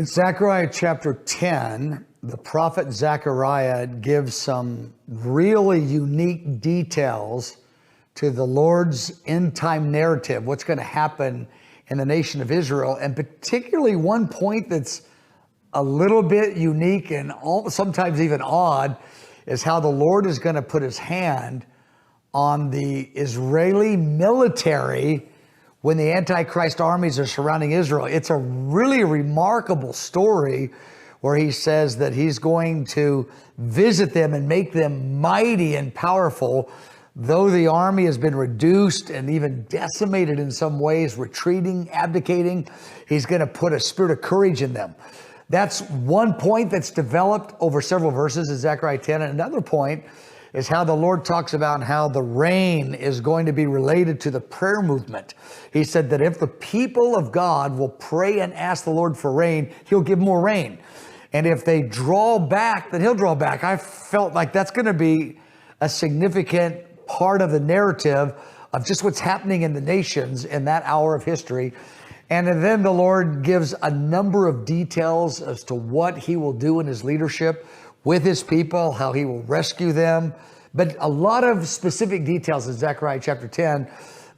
Zechariah chapter 10, the prophet Zechariah gives some really unique details to the Lord's end time narrative, what's going to happen in the nation of Israel, and particularly one point that's a little bit unique and sometimes even odd is how the Lord is going to put his hand on the Israeli military when the Antichrist armies are surrounding Israel. It's a really remarkable story where he says that he's going to visit them and make them mighty and powerful, though the army has been reduced and even decimated in some ways, retreating, abdicating. He's going to put a spirit of courage in them. That's one point that's developed over several verses in Zechariah 10. And another point is how the Lord talks about how the rain is going to be related to the prayer movement. He said that if the people of God will pray and ask the Lord for rain, he'll give more rain. And if they draw back, then he'll draw back. I felt like that's going to be a significant part of the narrative of just what's happening in the nations in that hour of history. And then the Lord gives a number of details as to what he will do in his leadership with his people, how he will rescue them. But a lot of specific details in Zechariah chapter 10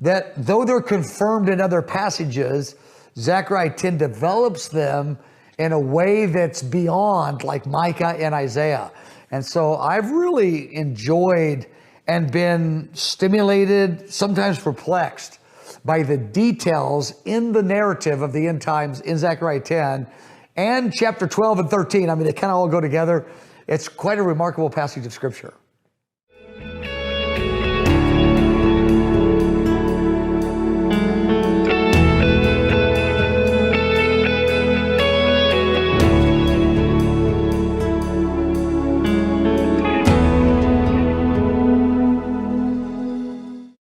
that, though they're confirmed in other passages, Zechariah 10 develops them in a way that's beyond like Micah and Isaiah. And so I've really enjoyed and been stimulated, sometimes perplexed by the details in the narrative of the end times in Zechariah 10 and chapter 12 and 13. I mean, they kind of all go together. It's quite a remarkable passage of scripture.